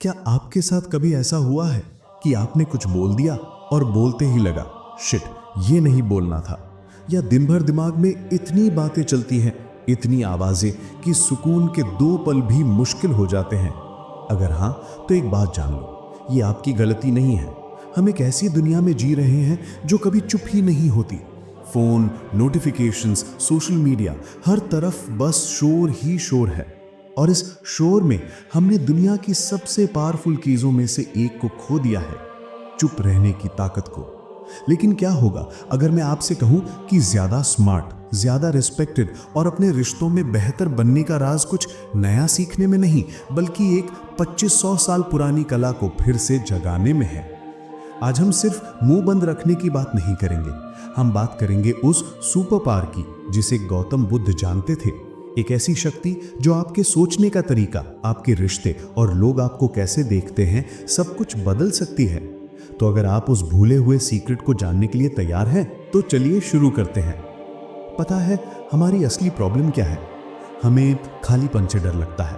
क्या आपके साथ कभी ऐसा हुआ है कि आपने कुछ बोल दिया और बोलते ही लगा शिट, ये नहीं बोलना था? या दिन भर दिमाग में इतनी बातें चलती हैं, इतनी आवाजें कि सुकून के 2 पल भी मुश्किल हो जाते हैं? अगर हाँ, तो एक बात जान लो, ये आपकी गलती नहीं है। हम एक ऐसी दुनिया में जी रहे हैं जो कभी चुप ही नहीं होती। फोन, नोटिफिकेशंस, सोशल मीडिया, हर तरफ बस शोर ही शोर है। और इस शोर में हमने दुनिया की सबसे पावरफुल चीजों में से एक को खो दिया है, चुप रहने की ताकत को। लेकिन क्या होगा अगर मैं आपसे कहूं कि ज्यादा स्मार्ट, ज्यादा रिस्पेक्टेड और अपने रिश्तों में बेहतर बनने का राज कुछ नया सीखने में नहीं, बल्कि एक 2500 साल पुरानी कला को फिर से जगाने में है। आज हम सिर्फ मुंह बंद रखने की बात नहीं करेंगे, हम बात करेंगे उस सुपर पावर की जिसे गौतम बुद्ध जानते थे। एक ऐसी शक्ति जो आपके सोचने का तरीका, आपके रिश्ते और लोग आपको कैसे देखते हैं, सब कुछ बदल सकती है। तो अगर आप उस भूले हुए सीक्रेट को जानने के लिए तैयार हैं, तो चलिए शुरू करते हैं। पता है हमारी असली प्रॉब्लम क्या है? हमें खालीपन से डर लगता है।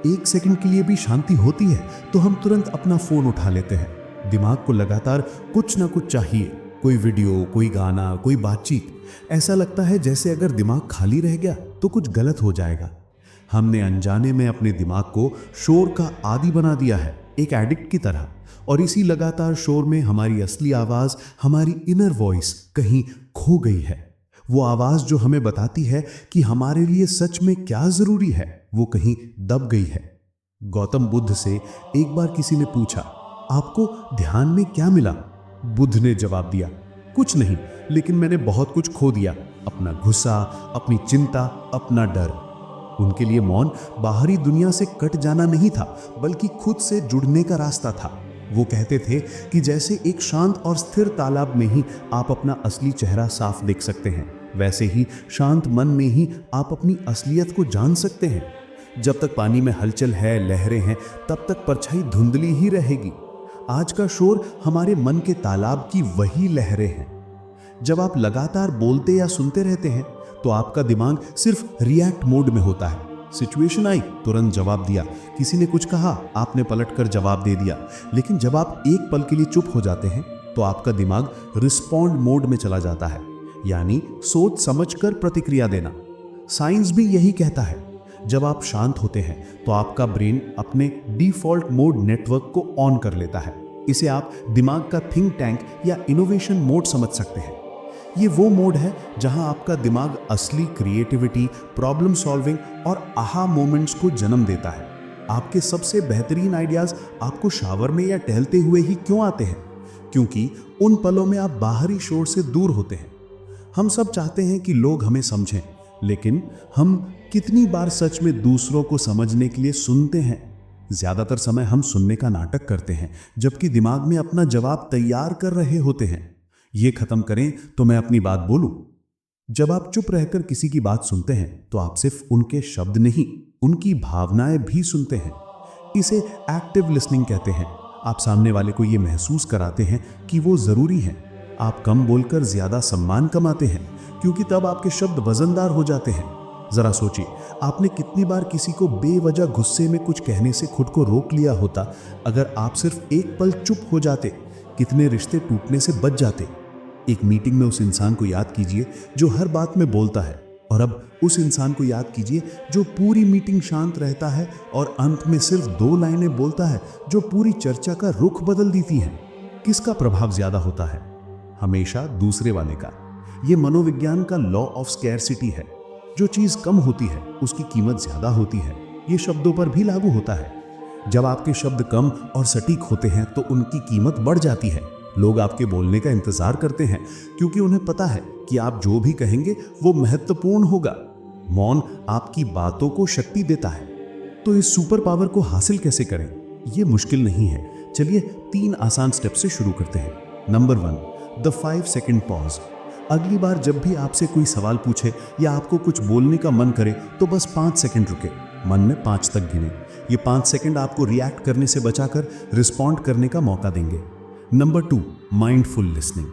1 सेकंड के लिए भी शांति होती है तो हम तुरंत अपना फोन उठा लेते हैं। दिमाग को लगातार कुछ ना कुछ चाहिए, कोई वीडियो, कोई गाना, कोई बातचीत। ऐसा लगता है जैसे अगर दिमाग खाली रह गया तो कुछ गलत हो जाएगा। हमने अनजाने में अपने दिमाग को शोर का आदी बना दिया है, एक एडिक्ट की तरह। और इसी लगातार शोर में हमारी असली आवाज, हमारी इनर वॉइस कहीं खो गई है। वो आवाज जो हमें बताती है कि हमारे लिए सच में क्या जरूरी है, वो कहीं दब गई है। गौतम बुद्ध से एक बार किसी ने पूछा, आपको ध्यान में क्या मिला? बुद्ध ने जवाब दिया, कुछ नहीं, लेकिन मैंने बहुत कुछ खो दिया। अपना गुस्सा, अपनी चिंता, अपना डर। उनके लिए मौन बाहरी दुनिया से कट जाना नहीं था, बल्कि खुद से जुड़ने का रास्ता था। वो कहते थे कि जैसे एक शांत और स्थिर तालाब में ही आप अपना असली चेहरा साफ देख सकते हैं, वैसे ही शांत मन में ही आप अपनी असलियत को जान सकते हैं। जब तक पानी में हलचल है, लहरें हैं, तब तक परछाई धुंधली ही रहेगी। आज का शोर हमारे मन के तालाब की वही लहरें हैं। जब आप लगातार बोलते या सुनते रहते हैं तो आपका दिमाग सिर्फ रिएक्ट मोड में होता है। सिचुएशन आई, तुरंत जवाब दिया। किसी ने कुछ कहा, आपने पलटकर जवाब दे दिया। लेकिन जब आप एक पल के लिए चुप हो जाते हैं तो आपका दिमाग रिस्पॉन्ड मोड में चला जाता है, यानी सोच समझकर प्रतिक्रिया देना। साइंस भी यही कहता है। जब आप शांत होते हैं तो आपका ब्रेन अपने डिफॉल्ट मोड नेटवर्क को ऑन कर लेता है। इसे आप दिमाग का थिंक टैंक या इनोवेशन मोड समझ सकते हैं। ये वो मोड है जहां आपका दिमाग असली क्रिएटिविटी, प्रॉब्लम सॉल्विंग और आहा मोमेंट्स को जन्म देता है। आपके सबसे बेहतरीन आइडियाज आपको शावर में या टहलते हुए ही क्यों आते हैं? क्योंकि उन पलों में आप बाहरी शोर से दूर होते हैं। हम सब चाहते हैं कि लोग हमें समझें, लेकिन हम कितनी बार सच में दूसरों को समझने के लिए सुनते हैं? ज्यादातर समय हम सुनने का नाटक करते हैं, जबकि दिमाग में अपना जवाब तैयार कर रहे होते हैं। ये खत्म करें तो मैं अपनी बात बोलूं। जब आप चुप रहकर किसी की बात सुनते हैं तो आप सिर्फ उनके शब्द नहीं, उनकी भावनाएं भी सुनते हैं। इसे एक्टिव लिसनिंग कहते हैं। आप सामने वाले को ये महसूस कराते हैं कि वो जरूरी है। आप कम बोलकर ज्यादा सम्मान कमाते हैं, क्योंकि तब आपके शब्द वजनदार हो जाते हैं। जरा सोचिए, आपने कितनी बार किसी को बेवजह गुस्से में कुछ कहने से खुद को रोक लिया होता? अगर आप सिर्फ एक पल चुप हो जाते, कितने रिश्ते टूटने से बच जाते। एक मीटिंग में उस इंसान को याद कीजिए जो हर बात में बोलता है, और अब उस इंसान को याद कीजिए जो पूरी मीटिंग शांत रहता है और अंत में सिर्फ 2 लाइनें बोलता है जो पूरी चर्चा का रुख बदल देती हैं। किसका प्रभाव ज्यादा होता है? हमेशा दूसरे वाले का। यह मनोविज्ञान का लॉ ऑफ स्कैरसिटी है। जो चीज कम होती है उसकी कीमत ज्यादा होती है। यह शब्दों पर भी लागू होता है। जब आपके शब्द कम और सटीक होते हैं तो उनकी कीमत बढ़ जाती है। लोग आपके बोलने का इंतजार करते हैं, क्योंकि उन्हें पता है कि आप जो भी कहेंगे वो महत्वपूर्ण होगा। मौन आपकी बातों को शक्ति देता है। तो इस सुपर पावर को हासिल कैसे करें? ये मुश्किल नहीं है। चलिए 3 आसान स्टेप से शुरू करते हैं। Number 1, the 5 second pause. अगली बार जब भी आपसे कोई सवाल पूछे या आपको कुछ बोलने का मन करे तो बस 5 सेकंड रुके, मन में 5 तक गिने। ये 5 सेकंड आपको रिएक्ट करने से बचाकर रिस्पॉन्ड करने का मौका देंगे। Number 2, mindful listening.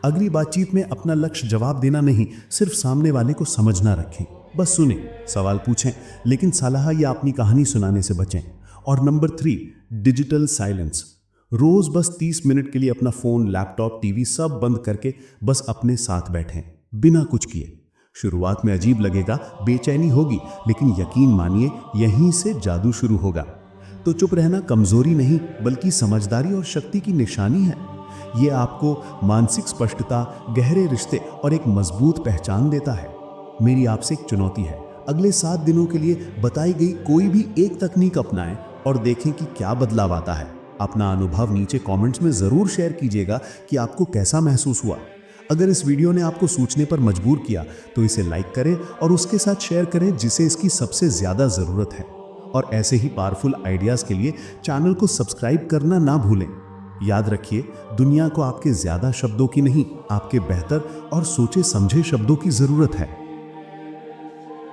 अगली बातचीत में अपना लक्ष्य जवाब देना नहीं, सिर्फ सामने वाले को समझना रखें। बस सुने, सवाल पूछें, लेकिन सलाह या अपनी कहानी सुनाने से बचें। और नंबर 3, डिजिटल साइलेंस। रोज बस 30 मिनट के लिए अपना फोन, लैपटॉप, टीवी सब बंद करके बस अपने साथ बैठें, बिना कुछ किए। शुरुआत में अजीब लगेगा, बेचैनी होगी, लेकिन यकीन मानिए यहीं से जादू शुरू होगा। तो चुप रहना कमजोरी नहीं, बल्कि समझदारी और शक्ति की निशानी है। ये आपको मानसिक स्पष्टता, गहरे रिश्ते और एक मजबूत पहचान देता है। मेरी आपसे एक चुनौती है, अगले 7 दिनों के लिए बताई गई कोई भी एक तकनीक अपनाएं और देखें कि क्या बदलाव आता है। अपना अनुभव नीचे कमेंट्स में जरूर शेयर कीजिएगा कि आपको कैसा महसूस हुआ। अगर इस वीडियो ने आपको सोचने पर मजबूर किया तो इसे लाइक करें और उसके साथ शेयर करें जिसे इसकी सबसे ज्यादा जरूरत है। और ऐसे ही पावरफुल आइडियाज के लिए चैनल को सब्सक्राइब करना ना भूलें। याद रखिए, दुनिया को आपके ज्यादा शब्दों की नहीं, आपके बेहतर और सोचे समझे शब्दों की जरूरत है।